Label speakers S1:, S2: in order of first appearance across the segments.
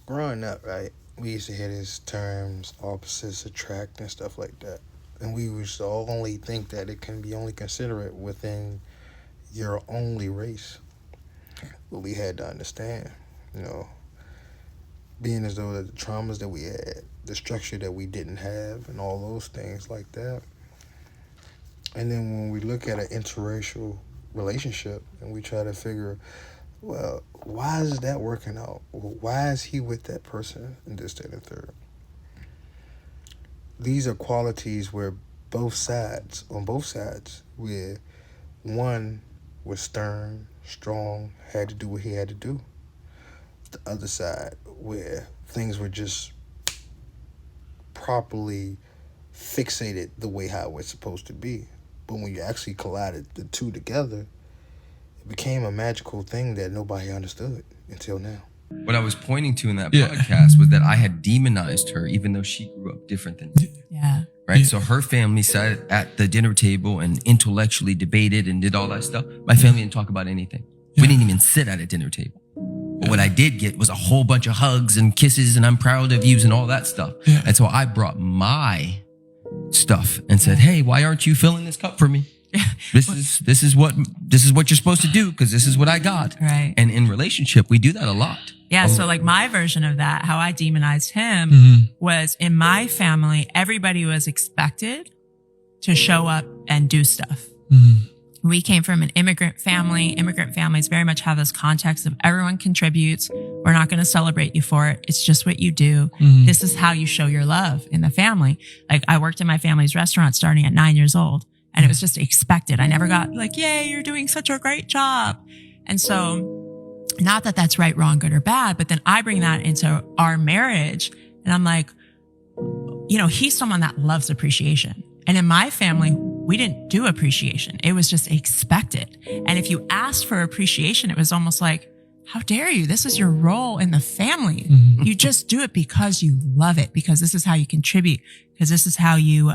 S1: growing up, right, we used to hear these terms, opposites attract and stuff like that. And we used to only think that it can be only considerate within your only race. But we had to understand, you know, being as though that the traumas that we had, the structure that we didn't have, and all those things like that. And then when we look at an interracial relationship and we try to figure, well, why is that working out? Why is he with that person and this, that, and third? These are qualities where on both sides, where one was stern, strong, had to do what he had to do. The other side, where things were just properly fixated the way how it was supposed to be. But when you actually collided the two together, it became a magical thing that nobody understood until now.
S2: What I was pointing to in that podcast was that I had demonized her, even though she grew up different than me.
S3: Yeah.
S2: Right. So her family sat at the dinner table and intellectually debated and did all that stuff. My family didn't talk about anything. We didn't even sit at a dinner table. But what I did get was a whole bunch of hugs and kisses and I'm proud of you and all that stuff. And so I brought my stuff and said, hey, why aren't you filling this cup for me? This is what you're supposed to do because this is what I got.
S3: Right.
S2: And in relationship, we do that a lot.
S3: Yeah. So like my version of that, how I demonized him was in my family, everybody was expected to show up and do stuff. We came from an immigrant family. Immigrant families very much have this context of everyone contributes. We're not going to celebrate you for it. It's just what you do. This is how you show your love in the family. Like I worked in my family's restaurant starting at 9 years old and it was just expected. I never got like, yay, you're doing such a great job. And so not that that's right, wrong, good or bad, but then I bring that into our marriage and I'm like, you know, he's someone that loves appreciation. And in my family, we didn't do appreciation. It was just expected. And if you asked for appreciation, it was almost like, how dare you? This is your role in the family. You just do it because you love it, because this is how you contribute, because this is how you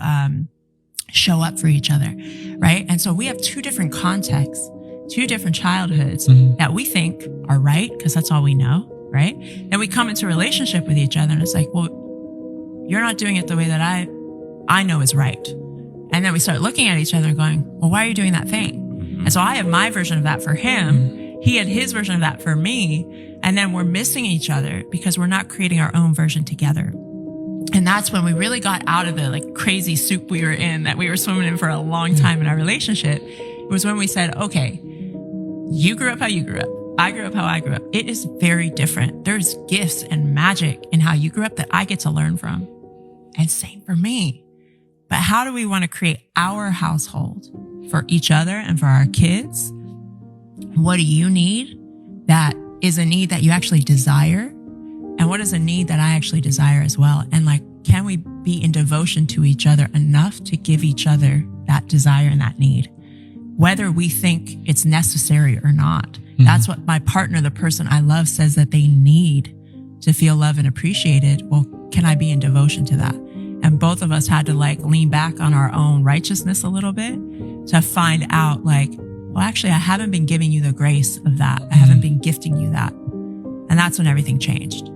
S3: show up for each other, right? And so we have two different contexts, two different childhoods that we think are right, because that's all we know, right? Then we come into a relationship with each other and it's like, well, you're not doing it the way that I know is right. And then we start looking at each other and going, well, why are you doing that thing? And so I have my version of that for him. He had his version of that for me. And then we're missing each other because we're not creating our own version together. And that's when we really got out of the like crazy soup we were in, that we were swimming in for a long time in our relationship. It was when we said, okay, you grew up how you grew up. I grew up how I grew up. It is very different. There's gifts and magic in how you grew up that I get to learn from. And same for me. But how do we want to create our household for each other and for our kids? What do you need that is a need that you actually desire? And what is a need that I actually desire as well? And like, can we be in devotion to each other enough to give each other that desire and that need, whether we think it's necessary or not? That's what my partner, the person I love, says that they need to feel loved and appreciated. Well, can I be in devotion to that? And both of us had to like lean back on our own righteousness a little bit to find out like, well, actually, I haven't been giving you the grace of that. I haven't been gifting you that. And that's when everything changed.